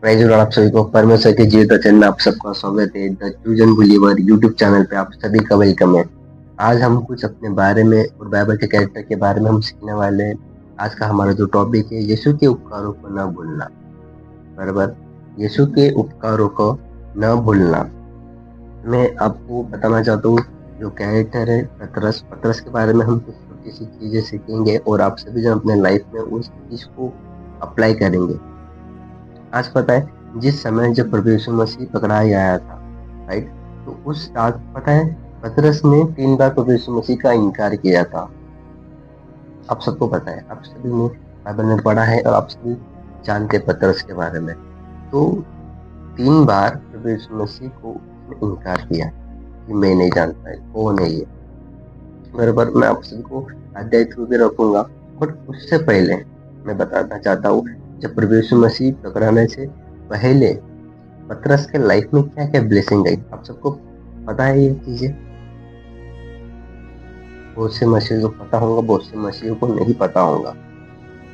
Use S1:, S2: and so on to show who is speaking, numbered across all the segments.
S1: Prize और आप सभी को परमेश्वर के जीवित वचन में आप सबका स्वागत है। The chosen believer YouTube channel पे आप सभी का वेलकम है। आज हम कुछ अपने बारे में और बाइबल के कैरेक्टर के बारे में हम सीखने वाले हैं। आज का हमारा जो टॉपिक है यीशु के उपकारों को न भूलना। बराबर, यीशु के उपकारों को न भूलना। मैं आपको बताना चाहता हूँ जो कैरेक्टर है पतरस के बारे में हम कुछ छोटी सी चीजें सीखेंगे और आप सभी जन अपने लाइफ में उस चीज को अप्लाई करेंगे। आज पता है जिस समय जब प्रभु यीशु मसीह पकड़ाया गया था, राइट, तो उस रात पता है पतरस ने 3 बार प्रभु यीशु मसीह का इनकार किया था। आप सबको पता है, आप सभी ने बाइबल में पढ़ा है और आप सभी जानते पतरस के बारे में। तो 3 बार प्रभु यीशु मसीह को उसने इनकार किया कि मैं नहीं जानता है कौन है ये। बराबर, मैं आप सभी को अध्याय थ्रू भी रखूंगा, बट उससे पहले मैं बताना चाहता हूँ जब प्रभु यीशु मसीह पकड़ाने से पहले पतरस के लाइफ में क्या क्या ब्लेसिंग आई। आप सबको पता है ये चीजें। बहुत से मसीहियों को पता होगा, बहुत से मसीहियों को नहीं पता होगा।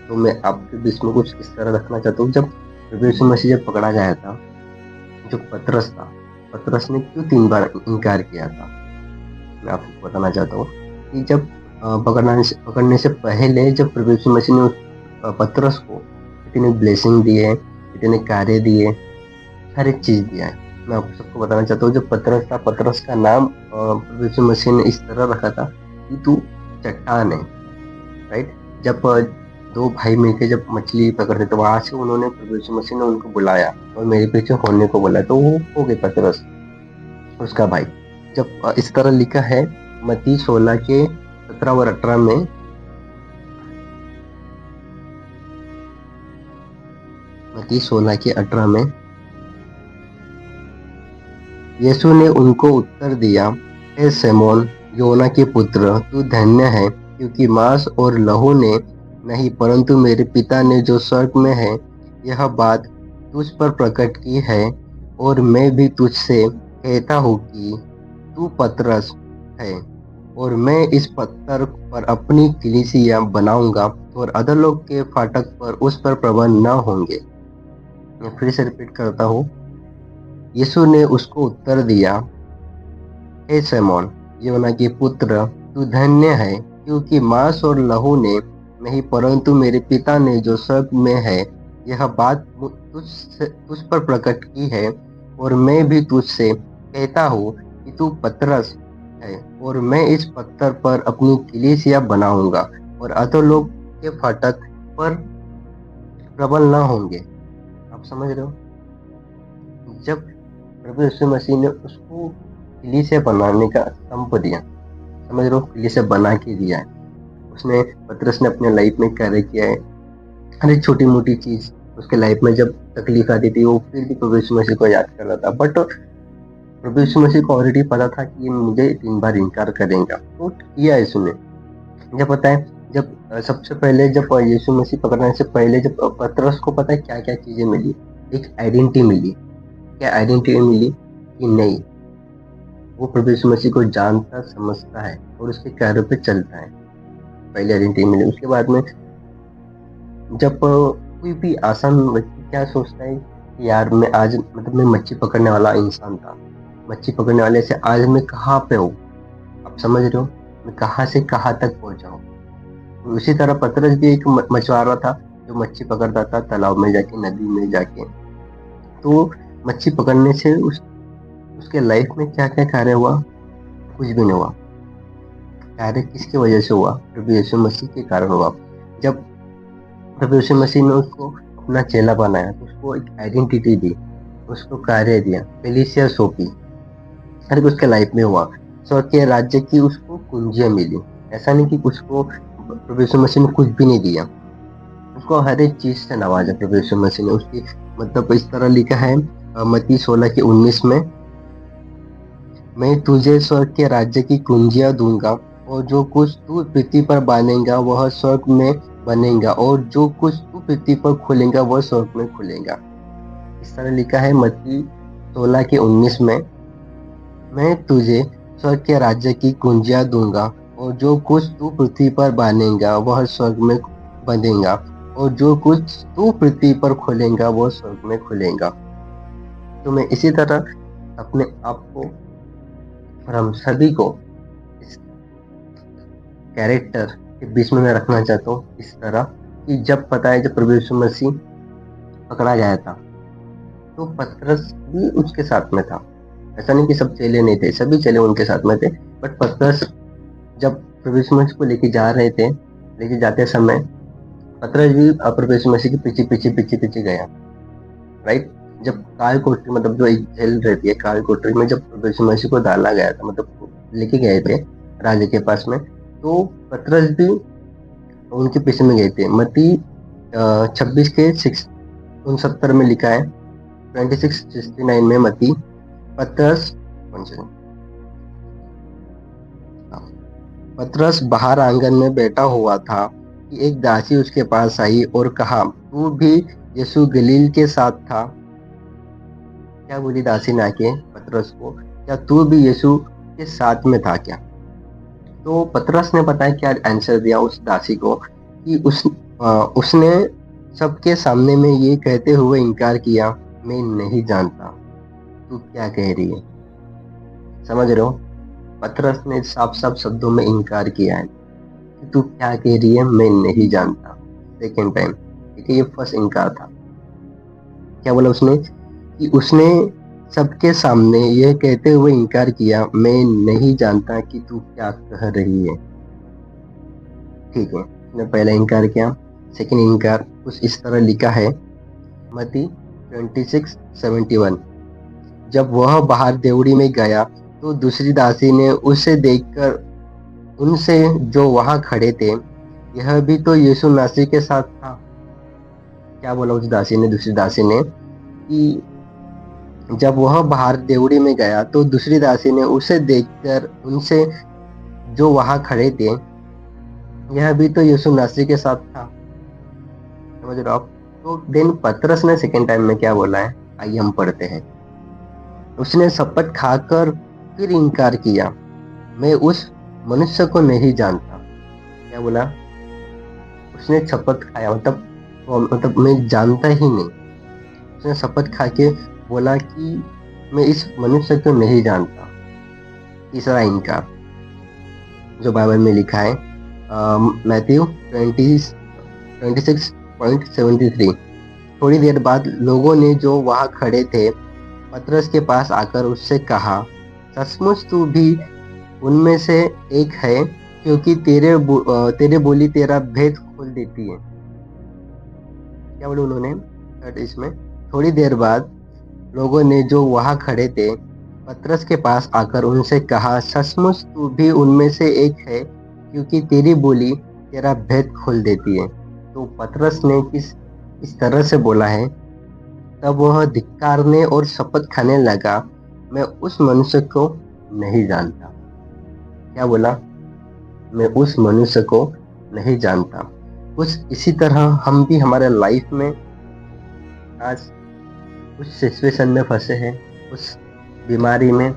S1: तो मैं आपके बीच में कुछ इस तरह रखना चाहता हूँ। जब प्रभु यीशु मसीह जब पकड़ा गया था, जो पतरस था, पतरस ने क्यों 3 बार इनकार किया था, मैं आपको बताना चाहता हूँ कि जब पकड़ने से पहले जब प्रभु यीशु मसीह ने पतरस को इतने ब्लेसिंग दिए, इतने कार्य दिए, हर एक चीज दिया है। मैं आपको सबको बताना चाहता हूँ, जब पतरस था, पतरस का नाम प्रभु यीशु मसीह ने इस तरह रखा था कि तू चट्टान है, राइट। जब 2 भाई मिलकर जब मछली पकड़ते तो वहां से उन्होंने प्रभु यीशु मसीह ने उनको बुलाया और मेरे पीछे होने को बोला, तो वो हो गए पतरस उसका भाई। जब इस तरह लिखा है मत्ती 16 के 17 और 18 में, मत्ती 16 के 18 में यीशु ने उनको उत्तर दिया, हे सिमोन योना के पुत्र, तू धन्य है, क्योंकि मांस और लहू ने नहीं परंतु मेरे पिता ने जो स्वर्ग में है यह बात तुझ पर प्रकट की है। और मैं भी तुझसे कहता हूँ कि तू पतरस है और मैं इस पत्थर पर अपनी कलीसिया बनाऊंगा और अधोलोक के फाटक पर उस पर प्रबल न होंगे। मैं फिर से रिपीट करता हूँ। यीशु ने उसको उत्तर दिया, हे सिमोन योना के पुत्र, तू धन्य है, क्योंकि मांस और लहू ने नहीं परंतु मेरे पिता ने जो स्वर्ग में है यह बात तुझ पर प्रकट की है। और मैं भी तुझसे कहता हूँ कि तू पतरस है और मैं इस पत्थर पर अपनी कलीसिया बनाऊंगा और अधोलोक के फाटक पर प्रबल न होंगे। आप समझ रहे हो? जब प्रभु यीशु मसीह ने उसको कलीसिया बनाने का संप दिया, समझ रहे हो, कलीसिया बना के दिया है उसने। पतरस ने अपने लाइफ में कार्य किया है, हर एक छोटी मोटी चीज उसके लाइफ में जब तकलीफ आती थी वो फिर भी प्रभु यीशु मसीह को याद कर रहा था। बट प्रभु यीशु मसीह को ऑलरेडी पता था कि ये मुझे 3 बार इनकार करेगा, तो किया यीशु ने। जब पता है, जब सबसे पहले जब यीशु मसीह पकड़ने से पहले जब पतरस को पता है क्या क्या चीजें मिली, एक आइडेंटिटी मिली। क्या आइडेंटिटी मिली कि नहीं, वो प्रभु यीशु मसीह को जानता समझता है और उसके कार्यों पे चलता है। पहले आइडेंटिटी मिली। उसके बाद में जब कोई भी आसान व्यक्ति क्या सोचता है कि यार मैं आज मैं मच्छी पकड़ने वाला इंसान था, मच्छी पकड़ने वाले से आज मैं कहाँ पे हूँ। आप समझ रहे हो, मैं कहाँ से कहाँ तक पहुंचा हूँ। उसी तरह पतरस भी एक मछुआरा था जो मच्छी पकड़ता था तालाब में जाके, नदी में जाके। तो मच्छी पकड़ने से उसके लाइफ में क्या क्या कार्य हुआ, कुछ भी नहीं हुआ। कार्य किसकी वजह से हुआ? प्रभु यीशु मसीह के कारण हुआ। जब प्रभु यीशु मसीह ने उसको अपना चेला बनाया तो उसको एक आइडेंटिटी दी, उसको कार्य दिया, कलीसिया सौंपी, हर उसके लाइफ में हुआ। स्वर्ग के राज्य की उसको कुंजियां मिली। ऐसा नहीं कि उसको प्रभु यीशु मसीह ने कुछ भी नहीं दिया, उसको हर एक चीज से नवाजा प्रभु यीशु मसीह ने। उसकी इस तरह लिखा है मत्ती 16 के 19 में, मैं तुझे स्वर्ग के राज्य की कुंजियां दूंगा और जो कुछ तू पृथ्वी पर बांधेगा वह स्वर्ग में बनेगा और जो कुछ तू पृथ्वी पर खोलेगा वह स्वर्ग में खुलेगा। इस तरह लिखा है मत्ती 16 के 19 में, मैं तुझे स्वर्ग के राज्य की कुंजियां दूंगा और जो कुछ तू पृथ्वी पर बांधेगा वह स्वर्ग में बंधेगा और जो कुछ तू पृथ्वी पर खोलेगा वो स्वर्ग में खुलेगा। तो मैं इसी तरह अपने आप को और हम सभी को इस कैरेक्टर के बीच में मैं रखना चाहता हूँ, इस तरह कि जब पता है जब प्रभु यीशु मसीह पकड़ा गया था तो पतरस भी उसके साथ में था। ऐसा नहीं कि सब चेले नहीं थे, सभी चेले उनके साथ में थे, बट पतरस जब प्रभु यीशु मसीह को लेके जा रहे थे, लेके जाते समय पतरस भी प्रभु यीशु मसीह के पीछे पीछे पीछे पीछे गया, राइट। जब काल कोठरी मतलब जो एक जेल रहती है, काल कोठरी में जब प्रभु यीशु मसीह को डाला गया था, मतलब लेके गए थे राजा के पास में, तो पतरस भी उनके पीछे में गए थे। मत्ती 26 के 69 में लिखा है, 26:69 में मत्ती पतरस पतरस बाहर आंगन में बैठा हुआ था कि एक दासी उसके पास आई और कहा, तू भी यीशु गलील के साथ था। क्या बोली दासी ने आके पतरस को, क्या तू भी यीशु के साथ में था क्या? तो पतरस ने पता है क्या आंसर दिया उस दासी को कि उसने सबके सामने में ये कहते हुए इनकार किया, मैं नहीं जानता, तू क्या कह रही है। समझ रहे हो, पतरस ने साफ साफ शब्दों में इनकार किया है कि तू क्या कह रही है, मैं नहीं जानता। सेकेंड टाइम, ठीक है, ये फर्स्ट इनकार था। क्या बोला उसने कि उसने सबके सामने यह कहते हुए इनकार किया, मैं नहीं जानता कि तू क्या कह रही है। ठीक है, उसने पहला इनकार किया। सेकेंड इनकार कुछ इस तरह लिखा है, मत्ती 26:71, जब वह बाहर देवड़ी में गया तो दूसरी दासी ने उसे देखकर उनसे जो वहां खड़े थे, यह भी तो यीशु नासरी के साथ था। क्या बोला उस दासी ने, दूसरी दासी ने, कि जब वह बाहर देवड़ी में गया तो दूसरी दासी ने उसे देखकर उनसे जो वहां खड़े थे, यह भी तो यीशु नासरी के साथ था। समझ रहे हो आप? तो देन पतरस ने सेकेंड टाइम में क्या बोला है, आइए हम पढ़ते हैं। उसने शपथ खाकर फिर इनकार किया, मैं उस मनुष्य को नहीं जानता। क्या बोला? उसने शपथ खाया, मतलब मैं जानता ही नहीं। उसने शपथ खा के बोला कि मैं इस मनुष्य को नहीं जानता। तीसरा इनकार जो बाइबल में लिखा है, मैथ्यू 26:73, थोड़ी देर बाद लोगों ने जो वहां खड़े थे पतरस के पास आकर उससे कहा, सचमुच तू भी उनमें से एक है, क्योंकि तेरे बोली तेरा भेद खोल देती है। क्या बोले उन्होंने? इसमें थोड़ी देर बाद लोगों ने जो वहां खड़े थे पतरस के पास आकर उनसे कहा, सचमुच तू भी उनमें से एक है, क्योंकि तेरी बोली तेरा भेद खोल देती है। तो पतरस ने इस तरह से बोला है, तब वह धिक्कारने और शपथ खाने लगा, मैं उस मनुष्य को नहीं जानता। क्या बोला? मैं उस मनुष्य को नहीं जानता। कुछ इसी तरह हम भी हमारे लाइफ में आज उस सिचुएशन में फंसे हैं, उस बीमारी में,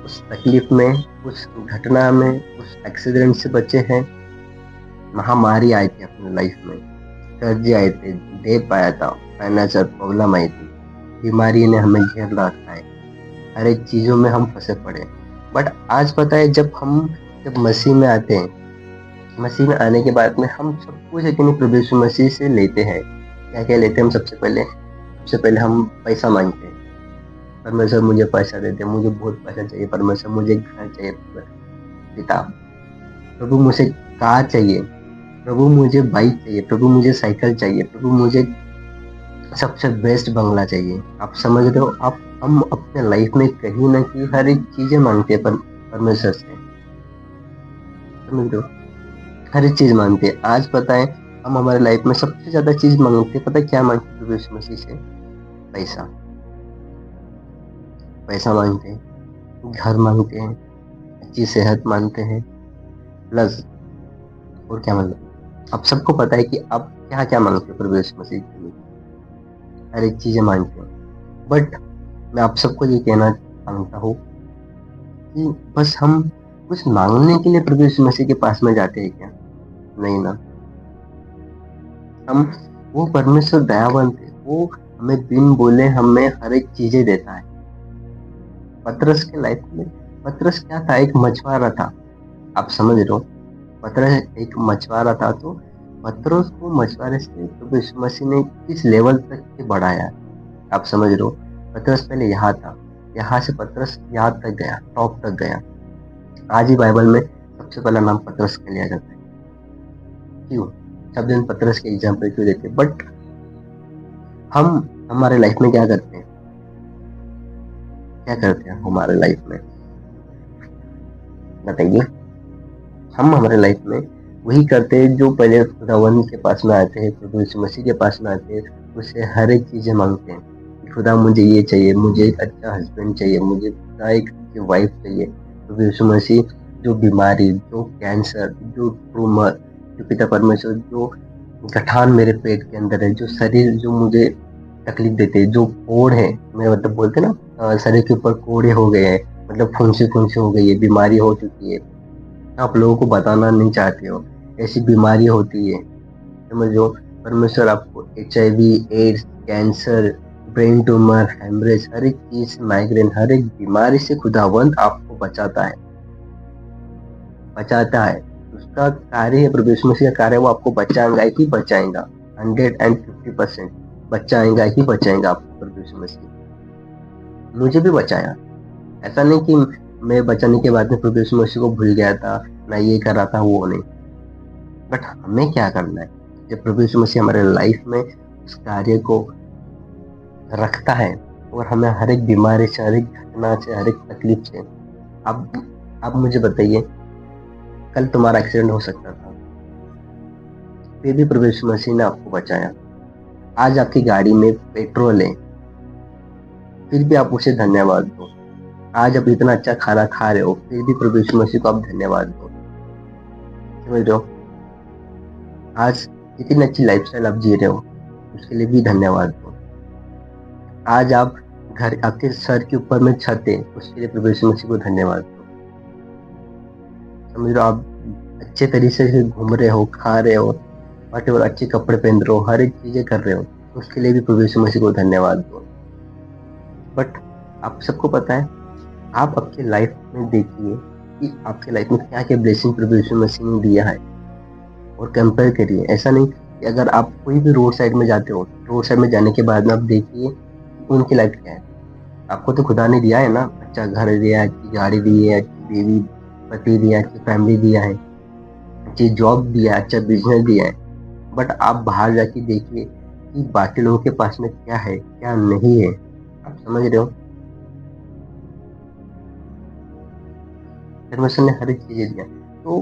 S1: उस तकलीफ में, उस घटना में, उस एक्सीडेंट से बचे हैं। महामारी आई थी अपनी लाइफ में, कर्जे आए थे, डेप आया था, फाइनेंशियल प्रॉब्लम आई थी, बीमारी ने हमें घेर रखा है, हर एक चीजों में हम फंसे पड़े। बट आज पता है जब मसीह में आते हैं, मसीह में आने के बाद में हम सब कुछ अपने प्रभु यीशु मसीह से लेते हैं। क्या क्या लेते हैं हम? सबसे पहले हम पैसा मांगते हैं, परमेश्वर मुझे पैसा देते, मुझे बहुत पैसा चाहिए, परमेश्वर मुझे घर चाहिए, पिता प्रभु मुझे कार चाहिए, प्रभु मुझे बाइक चाहिए, प्रभु मुझे साइकिल चाहिए, प्रभु मुझे सबसे बेस्ट बंगला चाहिए। आप समझ रहे हो? आप हम अपने लाइफ में कहीं ना कहीं हर एक चीजें मांगते हैं परमेश्वर से। समझ रहे हो? हर एक चीज मांगते हैं। आज पता है हम हमारे लाइफ में सबसे ज्यादा चीज मांगते हैं, पता है क्या मांगते हैं प्रभु यीशु मसीह से? पैसा। पैसा मांगते हैं, घर मांगते हैं, अच्छी सेहत मांगते हैं, प्लस और क्या मतलब आप सबको पता है कि आप क्या क्या मांगते हो प्रभु यीशु मसीह के लिए। हर एक चीजें मांगते हैं। बट मैं आप सबको ये कहना चाहता हूँ कि बस हम कुछ मांगने के लिए प्रभु यीशु मसीह के पास में जाते हैं क्या? नहीं ना। हम वो परमेश्वर दयावंत है, वो हमें बिन बोले हमें हर एक चीजें देता है। पतरस के लाइफ में पतरस क्या था, एक मछुआरा था। आप समझ रहे हो, पतरस एक मछुआरा था, तो पतरस को मछुआरे से प्रभु यीशु मसीह ने किस लेवल तक के बढ़ाया। आप समझ रहे हो, पतरस पहले यहाँ था, यहाँ से पतरस यहाँ तक गया, टॉप तक गया। आज ही बाइबल में सबसे पहला नाम पतरस का लिया जाता है। क्यों? सब दिन पतरस के एग्जाम्पल क्यों देते? बट हम हमारे लाइफ में क्या करते हैं, क्या करते हैं हमारे लाइफ में, बताइए। हम हमारे लाइफ में वही करते हैं जो पहले खुदावन के पास में आते हैं, प्रभु यीशु मसीह के पास में आते हैं, उससे हर एक चीजें मांगते हैं कि खुदा मुझे ये चाहिए, मुझे एक अच्छा हस्बैंड चाहिए, मुझे खुदा एक अच्छी वाइफ चाहिए। प्रभु यीशु मसीह जो बीमारी, जो कैंसर, जो ट्यूमर, जो पिता परमेश्वर जो गठान मेरे पेट के अंदर है, जो शरीर जो मुझे तकलीफ देते हैं, जो कोड़ है, मैं मतलब बोलते ना शरीर के ऊपर कोड़े हो गए हैं, मतलब फुंसी फुंसी हो गई है, बीमारी हो चुकी है, आप लोगों को बताना नहीं चाहते हो, ऐसी बीमारी होती है, समझो। परमेश्वर आपको HIV, AIDS, cancer, brain tumour, haemorrhage, हर एक चीज, माइग्रेन, हर एक बीमारी से खुदावंत आपको बचाता है, बचाता है। उसका कार्य है, प्रभु यीशु मसीह का कार्य, वो आपको बचाएगा ही बचाएगा, 150% बचाएगा ही बचाएगा आपको प्रभु यीशु मसीह। मुझे भी बचाया, ऐसा नहीं कि मैं बचाने के बाद में प्रभु यीशु मसीह को भूल गया था, मैं ये कर रहा था, वो नहीं। बट हमें क्या करना है, जब प्रभु यीशु मसीह हमारे लाइफ में उस कार्य को रखता है और हमें हर एक बीमारी से, हर एक घटना से, हर एक तकलीफ से, अब मुझे बताइए, कल तुम्हारा एक्सीडेंट हो सकता था, फिर भी प्रभु यीशु मसीह ने आपको बचाया। आज आपकी गाड़ी में पेट्रोल है, फिर भी आप उसे धन्यवाद दो। आज आप इतना अच्छा खाना खा रहे हो, फिर भी प्रभु यीशु मसीह को आप धन्यवाद दो, समझ रहे हो। आज इतनी अच्छी लाइफस्टाइल आप जी रहे हो, उसके लिए भी धन्यवाद दो। आज आप घर, आपके सर के ऊपर में छत है, उसके लिए प्रभु यीशु मसीह को धन्यवाद दो, समझ लो। आप अच्छे तरीके से घूम रहे हो, खा रहे हो, और अच्छे कपड़े पहन रहे हो, हर एक चीजें कर रहे हो, उसके लिए भी प्रभु यीशु मसीह को धन्यवाद दो। बट आप सबको पता है, आप आपके लाइफ में देखिए कि आपके लाइफ में क्या क्या ब्लेसिंग प्रभु यीशु मसीह ने दिया है, और कंपेयर करिए। ऐसा नहीं कि अगर आप कोई भी रोड साइड में जाते हो, रोड साइड में जाने के बाद में आप देखिए उनकी लाइफ क्या है। आपको तो खुदा ने दिया है ना, अच्छा घर दिया है, अच्छी गाड़ी दी है, अच्छी बीवी पति दिया है, अच्छी फैमिली दिया है, अच्छी जॉब दिया है, अच्छा बिजनेस दिया है। बट आप बाहर जाके देखिए कि बाकी लोगों के पास में क्या है, क्या नहीं है। आप समझ रहे हो, परमेश्वर ने हर एक चीजें दिया। तो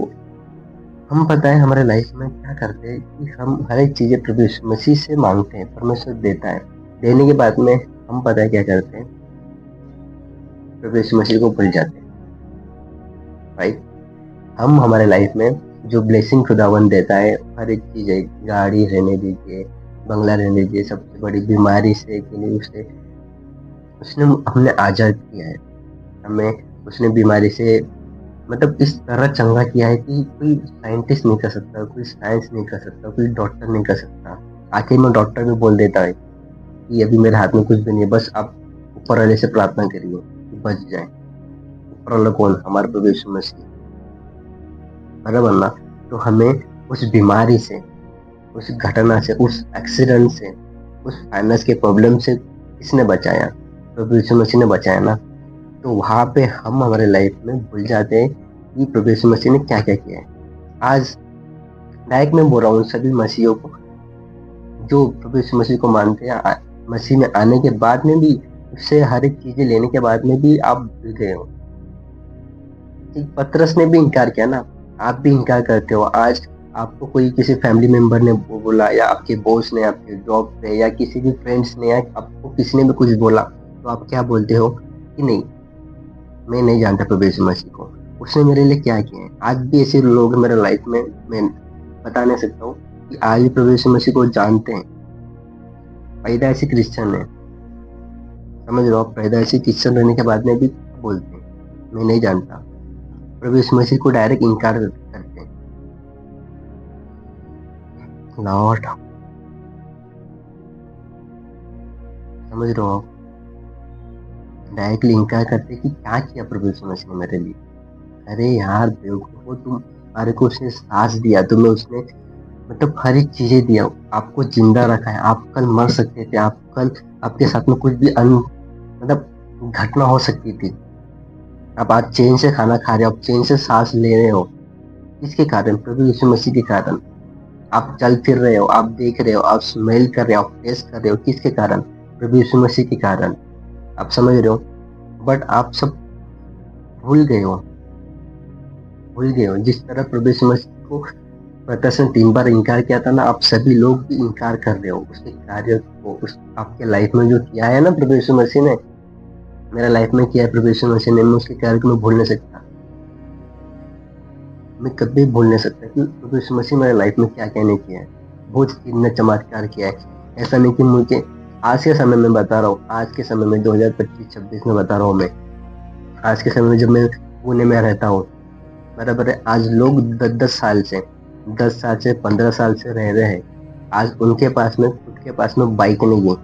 S1: हम पता है हमारे लाइफ में क्या करते हैं कि हम हर एक चीजें प्रभु यीशु मसीह से मांगते हैं, परमेश्वर देता है। देने के बाद में हम पता है क्या करते हैं, प्रभु यीशु मसीह को भूल जाते हैं, राइट। हम हमारे लाइफ में जो ब्लेसिंग खुदावन देता है, हर एक चीज है, गाड़ी रहने दीजिए, बंगला रहने दीजिए, सबसे बड़ी बीमारी से के लिए उसे उसने हमने आजाद किया है, हमें उसने बीमारी से मतलब इस तरह चंगा किया है कि कोई साइंटिस्ट नहीं कर सकता, कोई साइंस नहीं कर सकता, कोई डॉक्टर नहीं कर सकता। आखिर में डॉक्टर भी बोल देता है कि अभी मेरे हाथ में कुछ भी नहीं है, बस आप ऊपर वाले से प्रार्थना करिए कि बच जाए। ऊपर वाला कौन? हमारे प्रभु यीशु मसीह, बराबर ना। तो हमें उस बीमारी से, उस घटना से, उस एक्सीडेंट से, उस फाइनेंस के प्रॉब्लम से किसने बचाया? प्रभु यीशु मसीह ने बचाया ना। तो वहां पे हम हमारे लाइफ में भूल जाते हैं कि प्रभु यीशु मसीह ने क्या क्या किया है। आज डायरेक्ट मैं बोल रहा हूँ सभी मसीहों को, जो प्रभु यीशु मसीह को मानते हैं, मसीह में आने के बाद में भी, उससे हर एक चीजें लेने के बाद में भी आप भूल गए हो। पतरस ने भी इनकार किया ना, आप भी इनकार करते हो। आज आपको कोई किसी फैमिली मेंबर ने बोला, या आपके बॉस ने, आपके जॉब पे, या किसी भी फ्रेंड्स ने, या आपको किसी ने भी कुछ बोला, तो आप क्या बोलते हो कि नहीं, मैं नहीं जानता प्रभु यीशु मसीह को, उसने मेरे लिए क्या किया है। आज भी ऐसे लोग मेरे लाइफ में, मैं बता नहीं सकता हूँ कि आज भी प्रभु यीशु मसीह को जानते हैं। पैदा ऐसे क्रिश्चियन है, समझ लो आप, पैदा ऐसे क्रिश्चियन रहने के बाद में भी बोलते हैं मैं नहीं जानता, प्रभु यीशु मसीह को डायरेक्ट इनकार करते हैं। लॉर्ड समझ रहे हो आप? डायरेक्टली इनकार करते कि क्या किया प्रभु यीशु मसीह ने मेरे लिए। अरे यार बेवकूफो, तुम्हारे को उसने सांस दिया, तुम्हें उसने मतलब हर एक चीजें दिया, आपको जिंदा रखा है। आप कल मर सकते थे, आप कल आपके साथ में कुछ भी मतलब घटना हो सकती थी। आप आज चैन से खाना खा रहे हो, आप चैन से सांस ले रहे हो, किसके कारण? प्रभु यीशु मसीह के कारण। आप चल फिर रहे हो, आप देख रहे हो, आप स्मेल कर रहे हो, आप टेस्ट कर रहे हो, किसके कारण? प्रभु यीशु मसीह के कारण। आप समझ रहे हो? बट आप सब भूल गए हो, भूल गए हो जिस तरह प्रभु यीशु मसीह को पतरस ने 3 बार इनकार किया था ना, आप सभी लोग भी इनकार कर रहे हो उसके कार्य को। उस आपके लाइफ में जो किया है ना प्रभु यीशु मसीह ने, मेरा लाइफ में किया है प्रभु यीशु मसीह ने, मैं उसके कार्य को मैं भूल नहीं सकता। मैं कभी भूल नहीं सकता कि प्रभु यीशु मसीह मेरे लाइफ में क्या क्या नहीं किया है। बहुत चिन्ह चमत्कार किया है। ऐसा नहीं कि मुझे आज के समय में बता रहा हूँ, आज के समय में 2025-26 में बता रहा हूँ मैं। आज के समय में जब मैं पुणे में रहता हूँ, बराबर है, आज लोग 10 साल से 15 साल से रह रहे हैं। आज उनके पास में खुद के पास में बाइक नहीं है,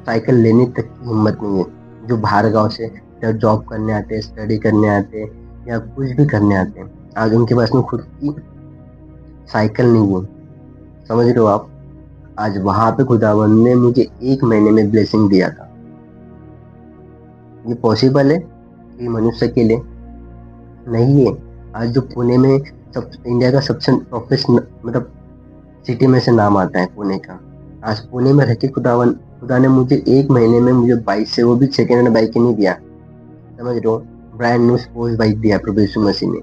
S1: साइकिल लेने तक की हिम्मत नहीं है। जो बाहर गांव से जॉब करने आते हैं, स्टडी करने आते हैं या कुछ भी करने आते हैं, आज उनके पास में खुद की साइकिल नहीं है। समझ रहे हो आप? आज वहां पे खुदावंद ने मुझे 1 महीने में ब्लेसिंग दिया था। ये पॉसिबल है कि मनुष्य के लिए? नहीं है। आज जो पुणे में इंडिया का सबसे प्रोफेशनल मतलब सिटी में से नाम आता है पुणे का, आज पुणे में रह के खुदा ने मुझे 1 महीने में मुझे बाइक से, वो भी सेकेंड हैंड बाइक नहीं दिया। समझ रहे हो? ब्रांड न्यू स्पोर्ट्स बाइक दिया प्रभु यीशु मसीह ने।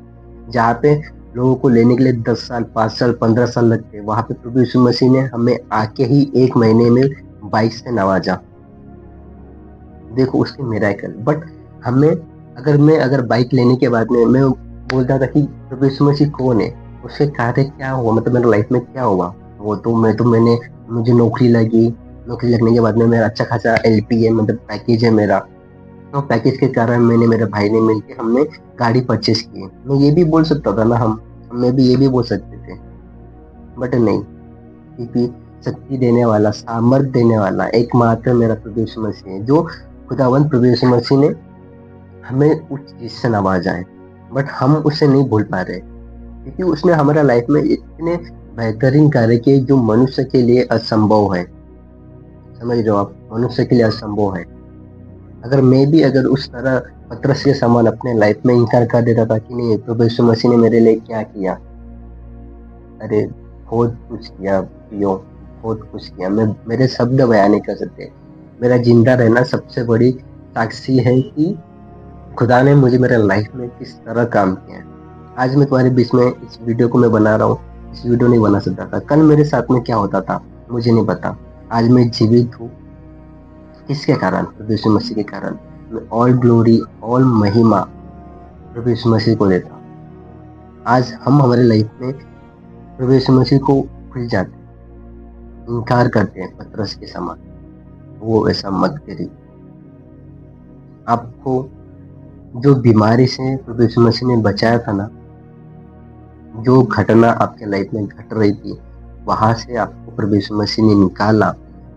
S1: जहाँ पे लोगों को लेने के लिए 10 साल, 5 साल, 15 साल लगते, वहां पे प्रभु यीशु मसीह ने हमें आके ही 1 महीने में बाइक से नवाजा। देखो उसके मिरेकल। बट हमें अगर बाइक लेने के बाद में मैं बोलता था कि प्रभु यीशु मसीह कौन है, उसके कार्य क्या हुआ, मतलब मेरे लाइफ में क्या हुआ, वो तो मैंने मुझे नौकरी लगी। नौकरी लगने के बाद में मेरा अच्छा खासा LP है, मतलब पैकेज है मेरा। तो पैकेज के कारण मैंने, मेरे भाई ने मिलकर हमने गाड़ी परचेस की। मैं ये भी बोल सकता था ना, हमें भी ये भी बोल सकते थे, बट नहीं, क्योंकि शक्ति देने वाला, सामर्थ देने वाला एकमात्र मेरा प्रभु यीशु मसीह है, जो खुदावंत प्रभु यीशु मसीह ने हमें उस चीज से नवाजा है। बट हम उसे नहीं भूल पा रहे, क्योंकि उसने हमारा लाइफ में इतने बेहतरीन कार्य किए जो मनुष्य के लिए असंभव है। समझ रहे हो आप? मनुष्य के लिए असंभव है। अगर उस तरह पतरस के समान अपने लाइफ में इनकार कर देता था कि नहीं, प्रभु यीशु मसीह ने मेरे लिए क्या किया, अरे बहुत कुछ किया पियो, बहुत कुछ किया। मैं मेरे शब्द बयान नहीं कर सकते। मेरा जिंदा रहना सबसे बड़ी साक्षी है कि खुदा ने मुझे मेरे लाइफ में किस तरह काम किया है। आज मैं तुम्हारे बीच में इस वीडियो को मैं बना रहा हूँ, इस वीडियो नहीं बना सकता था। कल मेरे साथ में क्या होता था मुझे नहीं पता। आज मैं जीवित हूँ, किसके कारण? प्रभु यीशु मसीह के कारण। मैं ऑल ग्लोरी, ऑल महिमा प्रभु यीशु मसीह को देता हूँ। आज हम हमारे लाइफ में प्रभु यीशु मसीह को भूल जाते हैं, इनकार करते हैं पतरस के समान। वो ऐसा मत करिए। आपको जो बीमारी से प्रभु यीशु मसीह ने बचाया था ना, जो घटना आपके लाइफ में घट रही थी, वहां से आपको प्रभु यीशु मसीह ने निकाला,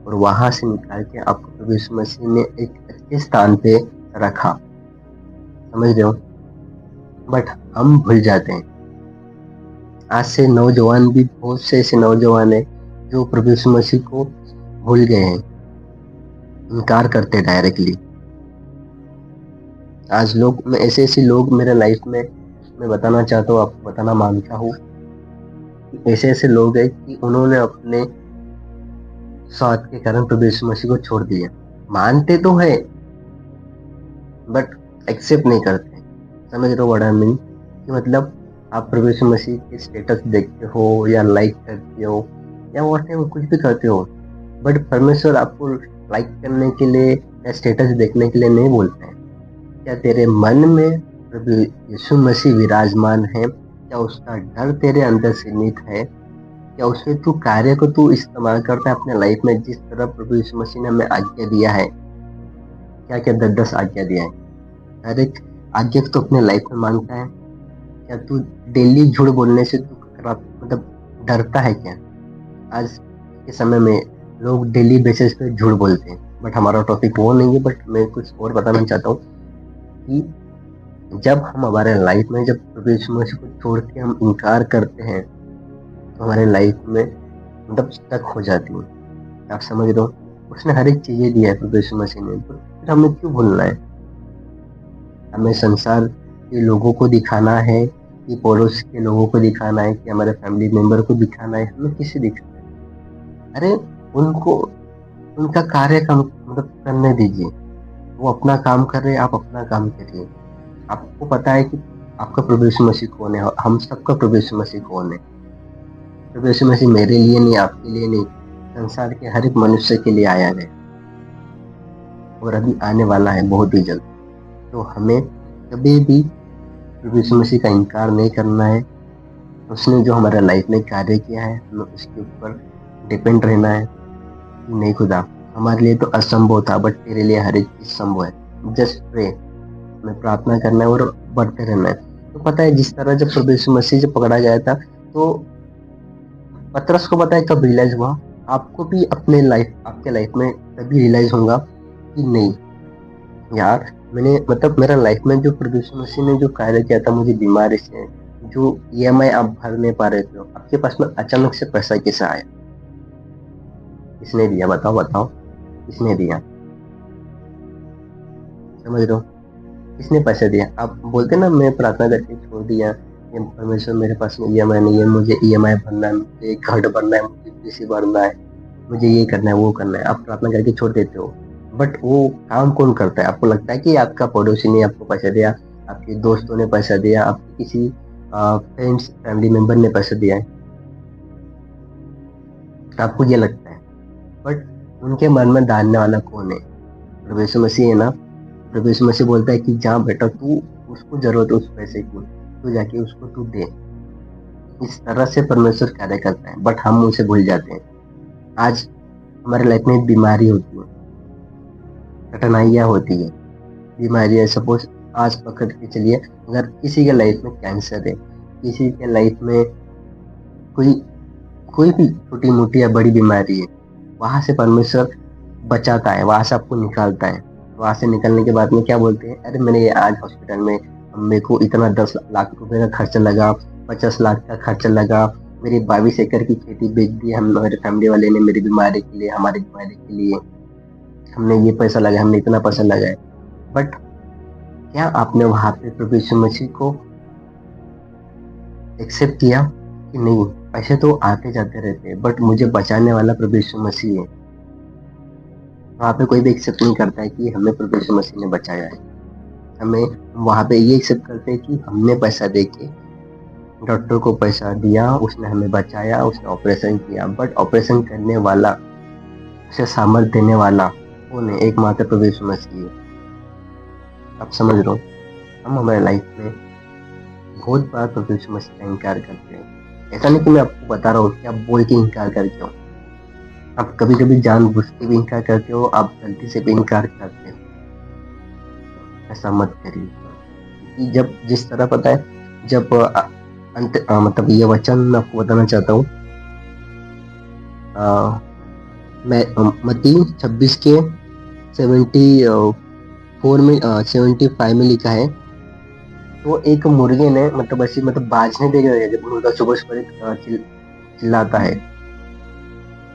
S1: और वहां से निकाल के आपको प्रभु यीशु मसीह ने एक अच्छे स्थान पे रखा। समझ रहे हो? बट हम भूल जाते हैं। आज से नौजवान भी, बहुत से ऐसे नौजवान है जो प्रभु यीशु मसीह को भूल गए हैं, इनकार करते हैं डायरेक्टली। आज लोग, ऐसे लोग मेरे लाइफ में मैं बताना चाहता हूँ, आपको बताना मांगता हूँ, ऐसे लोग हैं कि उन्होंने अपने स्वार्थ के कारण प्रभु यीशु मसीह को छोड़ दिया। मानते तो है बट एक्सेप्ट नहीं करते। समझ रहे हो व्हाट आई मीन? कि मतलब आप प्रभु यीशु मसीह के स्टेटस देखते हो या लाइक करते हो या व्हाटएवर कुछ भी करते हो, बट परमेश्वर आपको लाइक करने के लिए या स्टेटस देखने के लिए नहीं बोलते हैं। क्या तेरे मन में प्रभु यीशु मसीह विराजमान है? क्या उसका डर तेरे अंदर सीमित है? क्या उसके तू कार्य को तू इस्तेमाल करता है अपने लाइफ में, जिस तरह प्रभु यीशु मसीह ने हमें आज्ञा दिया है? क्या क्या 10 आज्ञा दिया है, हर एक आज्ञा को तो अपने लाइफ में मानता है? क्या तू डेली झूठ बोलने से तू मतलब डरता है क्या? आज के समय में लोग डेली बेसिस पे झूठ बोलते हैं, बट हमारा टॉपिक वो नहीं है, बट मैं कुछ और बताना चाहता हूँ कि जब हम हमारे लाइफ में जब प्रभु यीशु मसीह को छोड़ के हम इनकार करते हैं तो हमारे लाइफ में मतलब स्टक हो जाती है। आप समझ रहे हो? उसने हर एक चीजें दिया है प्रभु यीशु मसीह ने, तो फिर हमें क्यों भूलना है? हमें संसार के लोगों को दिखाना है कि पड़ोस के लोगों को दिखाना है कि हमारे फैमिली मेंबर को दिखाना है? हमें किसे दिखाना है? अरे उनको उनका कार्य काम मतलब करने दीजिए। वो अपना काम कर रहे हैं, आप अपना काम करिए। आपको पता है कि आपका प्रभु यीशु मसीह कौन है, हम सबका प्रभु यीशु मसीह कौन है। प्रभु यीशु मसीह मेरे लिए नहीं, आपके लिए नहीं, संसार के हर एक मनुष्य के लिए आया है और अभी आने वाला है बहुत ही जल्द। तो हमें कभी भी प्रभु यीशु मसीह का इनकार नहीं करना है। उसने जो हमारे लाइफ में कार्य किया है हमें उसके ऊपर डिपेंड रहना है कि नहीं खुदा, हमारे लिए तो असंभव था बट तेरे लिए हर एक चीज संभव है। जस्ट प्रे, हमें प्रार्थना करना है और बढ़ते रहना है। तो पता है जिस तरह जब प्रभु यीशु मसीह जब पकड़ा गया था तो पतरस को पता है कब रियलाइज हुआ? आपको भी अपने लाइफ आपके लाइफ में तभी रियलाइज होगा कि नहीं यार, मैंने मतलब मेरा लाइफ में जो प्रभु यीशु मसीह ने जो कार्य किया था, मुझे बीमारी से जो ईएमआई आप भर नहीं पा रहे थे, आपके पास में अचानक से पैसा कैसे आया? किसने दिया? बताओ बताओ, किसने दिया? समझ रहे हो? किसने पैसे दिया? आप बोलते ना मैं प्रार्थना करके छोड़ दिया, ये परमेश्वर मेरे पास में ईएमआई नहीं है, मुझे ईएमआई भरना है, मुझे घर भरना है, मुझे पीसी भरना है, मुझे ये करना है वो करना है, आप प्रार्थना करके छोड़ देते हो। बट वो काम कौन करता है? आपको लगता है कि आपका पड़ोसी ने आपको पैसा दिया, आपके दोस्तों ने पैसा दिया, आपके किसी फ्रेंड्स फैमिली मेंबर ने पैसा दिया है? आपको ये लगता है, बट उनके मन में डालने वाला कौन है? प्रभु यीशु मसीह है ना। प्रभु यीशु मसीह बोलता है कि जहाँ बेटा तू उसको जरूरत है उस पैसे की, तू जाके उसको तू दे। इस तरह से परमेश्वर कार्य करता है, बट हम उसे भूल जाते हैं। आज हमारे लाइफ में बीमारी होती है, कठिनाइयाँ होती है, बीमारी है। सपोज आज पकड़ के चलिए, अगर किसी के लाइफ में कैंसर है, किसी के लाइफ में कोई कोई भी छोटी मोटी या बड़ी बीमारी है, वहां से परमेश्वर बचाता है, वहां से आपको निकालता है। वहां से निकलने के बाद में क्या बोलते हैं? अरे मैंने आज हॉस्पिटल में मेरे को इतना 10 लाख रुपए का खर्चा लगा, 50 लाख का खर्चा लगा, मेरी 22 एकड़ की खेती बेच दी हम, मेरे फैमिली वाले ने, मेरी बीमारी के लिए, हमारी बीमारी के लिए हमने ये पैसा लगाया, हमने इतना पैसा लगाया। बट क्या आपने वहां पे प्रभु यीशु मसीह को एक्सेप्ट किया कि नहीं? पैसे तो आते जाते रहते हैं, बट मुझे बचाने वाला प्रभु यीशु मसीह है। वहां पे कोई भी एक्सेप्ट नहीं करता है कि हमें प्रभु यीशु मसीह ने बचाया है। हमें वहां पे ये एक्सेप्ट करते हैं कि हमने पैसा देके डॉक्टर को पैसा दिया, उसने हमें बचाया, उसने ऑपरेशन किया, बट ऑपरेशन करने वाला, उसे सामर्थ देने वाला कौन है? एकमात्र प्रभु यीशु मसीह है। आप समझ रहे हो? हम हमारे लाइफ में बहुत बार प्रभु यीशु मसीह का इनकार करते हैं। ऐसा नहीं कि मैं आपको बता रहा हूँ कि आप बोल के इनकार करके हो, आप कभी कभी जानबूझ के भी इनकार करते हो, आप गलती से भी इनकार करते हो। ऐसा मत करिए। कि जब जिस तरह पता है, जब मतलब ये वचन मैं आपको बताना चाहता हूँ। मैं मत्ती 26 के 74 में 75 में लिखा है। तो एक मुर्गे ने मतलब ऐसी मतलब बाजने दे गया, जब मुर्गा सुबह सुबह चिल्लाता है,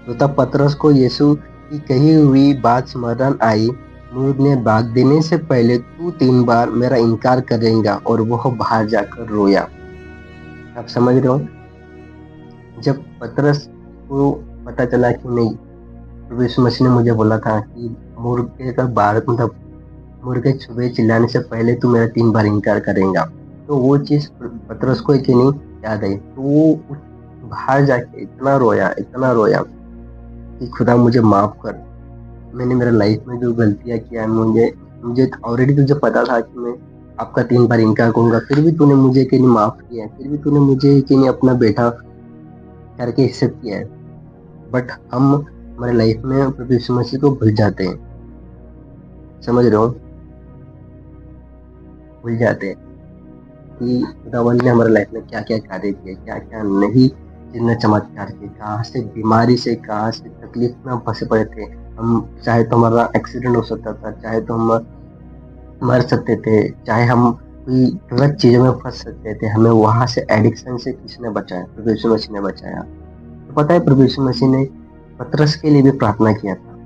S1: तो तब पतरस को यीशु की कही हुई बात स्मरण आई। मुर्ग ने भाग देने से पहले तू 3 बार मेरा इनकार करेगा, और वह बाहर जाकर रोया। आप समझ रहे हो? जब पतरस को पता चला कि नहीं, प्रभु यीशु मसीह ने मुझे बोला था कि मुर्गे का बार मतलब मुर्गे सुबह चिल्लाने से पहले तू मेरा 3 बार इनकार करेगा, तो वो चीज पतरस को कि नहीं याद आई। तो वो बाहर जाके इतना रोया कि खुदा मुझे माफ कर, मैंने मेरा लाइफ में जो गलतियां किया है, मुझे मुझे ऑलरेडी तुझे पता था कि मैं आपका 3 बार इनकार करूंगा, फिर भी तूने मुझे कि नहीं माफ किया है, फिर भी तूने मुझे कि नहीं अपना बेटा करके एक्सेप्ट किया है। बट हम हमारे लाइफ में प्रभु यीशु मसीह को भूल जाते हैं। समझ रहे हो? भूल जाते हैं कि खुदावंद ने हमारे लाइफ में क्या क्या कार्य किए, क्या क्या नहीं जितने चमत्कार के, कहाँ से बीमारी से, कहाँ से तकलीफ में हम फंसे पड़े थे। हम चाहे तो हमारा एक्सीडेंट हो सकता था, चाहे तो हम मर सकते थे, चाहे हम कोई गलत चीजों में फंस सकते थे। हमें वहां से एडिक्शन से किसने बचाया? प्रभु यीशु मसीह ने बचाया। तो पता है प्रभु यीशु मसीह ने पतरस के लिए भी प्रार्थना किया था,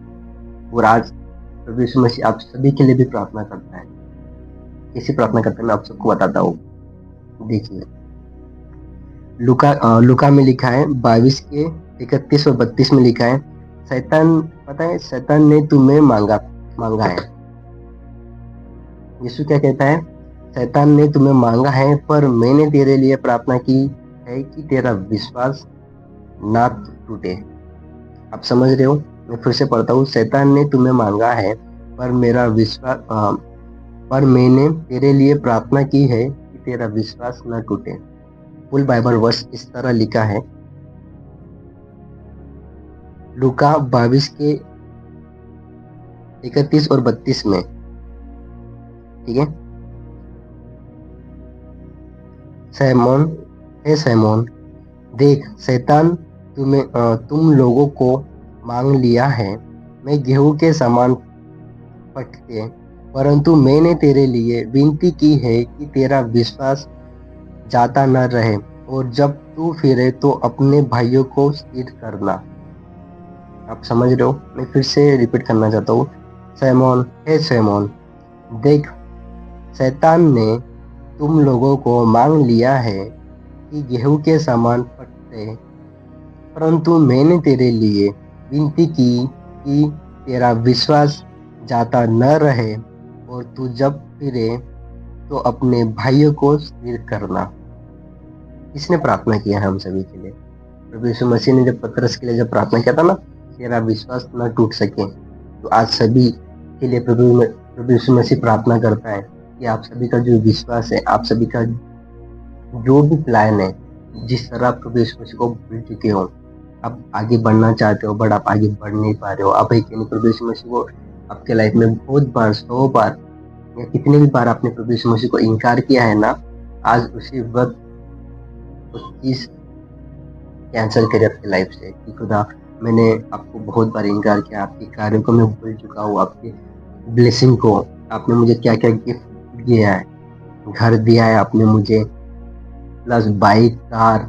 S1: और आज प्रभु यीशु मसीह आप सभी के लिए भी प्रार्थना करता है। कैसी प्रार्थना करता है मैं आप सबको बताता हूँ। देखिए, लुका में लिखा है 22 के 31 और 32 में लिखा है, शैतान, पता है शैतान ने तुम्हें मांगा है। यीशु क्या कहता है? शैतान ने तुम्हें मांगा है, पर मैंने तेरे लिए प्रार्थना की है कि तेरा विश्वास ना टूटे। आप समझ रहे हो? मैं फिर से पढ़ता हूँ, शैतान ने तुम्हें मांगा है, पर मैंने तेरे लिए प्रार्थना की है कि तेरा विश्वास न टूटे। फुल बाइबल वर्स इस तरह लिखा है, लूका 22 के 31 और 32 में। ठीक है, सैमोन, देख शैतान तुम लोगों को मांग लिया है, मैं गेहूं के समान फटके, परंतु मैंने तेरे लिए विनती की है कि तेरा विश्वास जाता न रहे, और जब तू फिरे तो अपने भाइयों को स्थिर करना। आप समझ रहे हो? मैं फिर से रिपीट करना चाहता हूँ, सैमोन, देख शैतान ने तुम लोगों को मांग लिया है कि गेहूं के समान फटके, परंतु मैंने तेरे लिए विनती की कि तेरा विश्वास जाता न रहे, और तू जब फिरे तो अपने भाइयों को स्थिर करना। किसने प्रार्थना किया है हम सभी के लिए? प्रभु यीशु मसीह ने जब पतरस के लिए जब प्रार्थना किया था ना, तेरा विश्वास न टूट सके, तो आज सभी के लिए प्रभु यीशु मसीह प्रार्थना करता है कि आप सभी का जो विश्वास है, आप सभी का जो भी प्लान है, जिस तरह आप प्रभु यीशु मसीह को भूल चुके हो, आप आगे बढ़ना चाहते हो बट आप आगे बढ़ नहीं पा रहे हो। आप एक प्रभु यीशु मसीह को आपके लाइफ में बहुत बार, 100 बार या कितने भी बार आपने प्रभु यीशु मसीह को इनकार किया है ना, आज उसी वक्त उस चीज कैंसिल करे अपनी लाइफ से कि खुदा, मैंने आपको बहुत बार इनकार किया, आपके कार्यों को मैं भूल चुका हूँ, आपके ब्लेसिंग को, आपने मुझे क्या क्या गिफ्ट दिया है, घर दिया है आपने मुझे, प्लस बाइक, कार,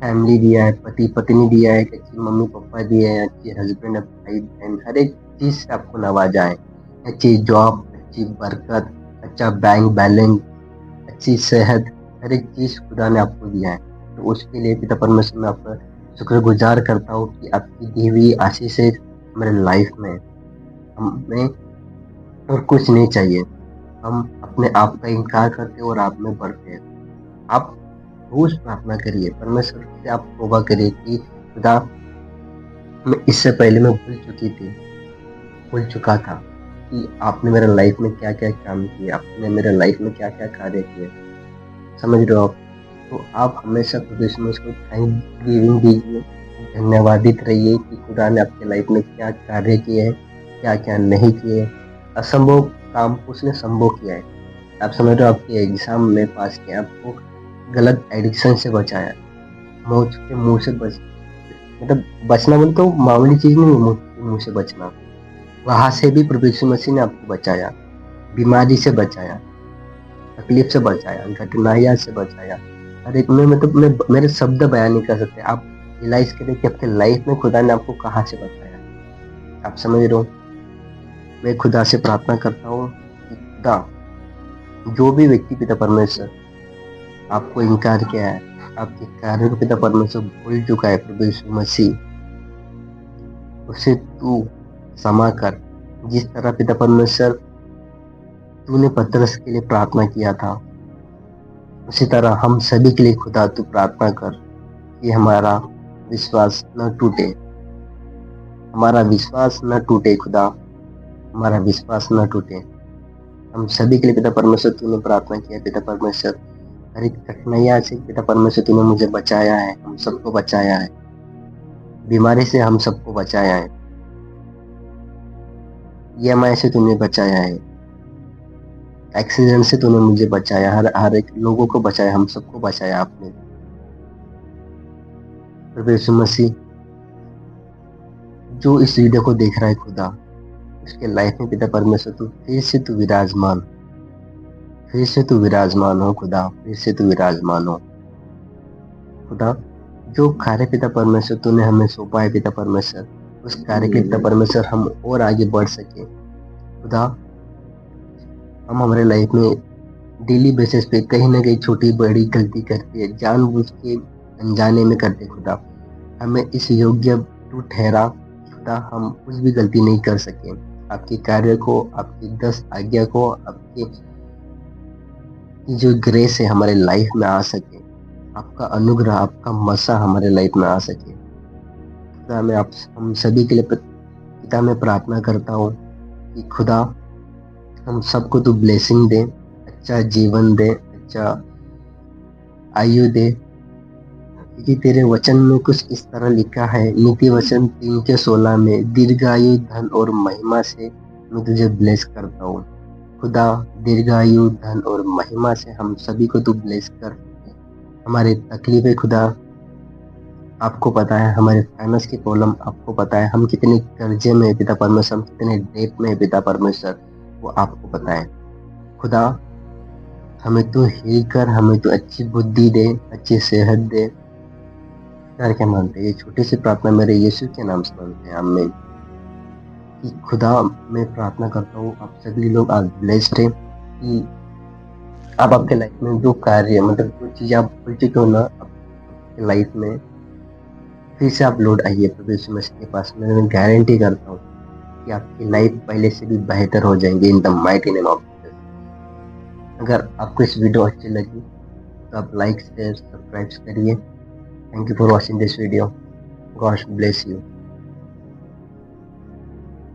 S1: फैमिली दिया है, पति पत्नी दिया है, अच्छी मम्मी पापा दिए हैं, अच्छे हस्बैंड, भाई बहन, हर एक चीज से आपको नवाजा है। अच्छी जॉब, अच्छी बरकत, अच्छा बैंक बैलेंस, अच्छी सेहत, हर एक चीज खुदा ने आपको दिया है। तो उसके लिए पिता परमेश्वर में आपका शुक्रगुजार करता हूँ कि आपकी दी हुई आशीष से मेरे लाइफ में हमें और कुछ नहीं चाहिए। हम अपने आप का इनकार करते हैं और आप में बढ़ते हैं। आप रोज प्रार्थना करिए, परमेश्वर से आप तौबा करिए कि खुदा, मैं इससे पहले मैं भूल चुका था कि आपने मेरे लाइफ में क्या क्या काम किए, आपने मेरे लाइफ में क्या क्या कार्य किए। समझ रहे हो आप? तो आप हमेशा प्रभु यीशु मसीह को थैंक गिविंग दीजिए, धन्यवादित रहिए कि खुदा ने आपके लाइफ में क्या कार्य किए हैं, क्या क्या नहीं किए। असंभव काम उसने संभव किया है। आप समझ रहे हो? आपके एग्जाम में पास किया, आपको गलत एडिक्शन से बचाया, मौत के मुंह से मतलब बचना बोले तो मामूली चीज नहीं है, मौत के मुंह से बचना। वहां से भी प्रभु यीशु मसीह ने आपको बचाया, बीमारी से बचाया, तकलीफ से बचाया, घटनाया से बचाया। हर एक में मतलब मैं मेरे शब्द बयान नहीं कर सकते। आप रियलाइज करें कि आपके लाइफ में खुदा ने आपको कहाँ से बचाया। आप समझ रहे हो? मैं खुदा से प्रार्थना करता हूँ कि खुदा, जो भी व्यक्ति पिता परमेश्वर आपको इनकार किया है, आपके कार्यों को पिता परमेश्वर भूल चुका है, प्रभु यीशु मसीह उसे तू क्षमा कर। जिस तरह पिता परमेश्वर तूने पतरस के लिए प्रार्थना किया था, उसी तरह हम सभी के लिए खुदा तू प्रार्थना कर कि हमारा विश्वास न टूटे, हमारा विश्वास न टूटे खुदा, हमारा विश्वास न टूटे। हम सभी के लिए पिता परमेश्वर तूने प्रार्थना किया। पिता परमेश्वर, हर एक कठिनाइयां से पिता परमेश्वर तूने मुझे बचाया है, हम सबको बचाया है, बीमारी से हम सबको बचाया है, EMI से तूने बचाया है, एक्सीडेंट से तूने मुझे बचाया, हर एक लोगों को बचाया, हम सबको बचाया आपने। प्रभु यीशु मसीह, जो इस वीडियो को देख रहा है खुदा, उसके लाइफ में पिता परमेश्वर तू फिर से तू विराजमान हो खुदा, फिर से तू विराजमान हो खुदा। जो कार्य पिता परमेश्वर तूने हमें सौंपा है पिता परमेश्वर, उस कार्य के लिए पिता परमेश्वर हम और आगे बढ़ सके खुदा। हम हमारे लाइफ में डेली बेसिस पे कहीं ना कहीं छोटी बड़ी गलती करते हैं, जानबूझ के अनजाने में करते खुदा। हमें इस योग्य तू ठहरा खुदा, हम कुछ भी गलती नहीं कर सके। आपके कार्य को, आपकी 10 आज्ञा को, आपकी जो ग्रेस है हमारे लाइफ में आ सके, आपका अनुग्रह, आपका मसा हमारे लाइफ में आ सके खुदा। मैं आप हम सभी के लिए पिता में प्रार्थना करता हूँ कि खुदा हम सबको तू ब्लेसिंग दे, अच्छा जीवन दे, अच्छा आयु दे, क्योंकि तेरे वचन में कुछ इस तरह लिखा है, नीति वचन 3:16 में, दीर्घायु धन और महिमा से मैं तुझे ब्लेस करता हूँ खुदा। दीर्घायु धन और महिमा से हम सभी को तू ब्लेस कर। हमारी तकलीफें खुदा आपको पता है, हमारे फाइनेंस की प्रॉब्लम आपको पता है, हम कितने कर्जे में है पिता परमेश्वर, हम कितने डेट में है पिता परमेश्वर, वो आपको पता है खुदा। हमें तो हील कर, हमें तो अच्छी बुद्धि दे, अच्छी सेहत दे यार। क्या मानते हैं? ये छोटी सी प्रार्थना मेरे यीशु के नाम से मानते हैं, आमीन। कि खुदा मैं प्रार्थना करता हूँ आप सभी लोग आज ब्लेस्ड हैं, कि आप आपके लाइफ में जो कार्य, मतलब जो चीज आप भूल चुके हो ना आपके लाइफ में, फिर से आप लौट आइए प्रभु यीशु मसीह के पास। मैं गारंटी करता हूँ कि आपकी लाइफ पहले से भी बेहतर हो जाएंगे in the mighty name of Jesus. अगर आपको इस वीडियो अच्छी लगी तो आप लाइक शेयर सब्सक्राइब करिए। Thank you for watching this video. God bless you.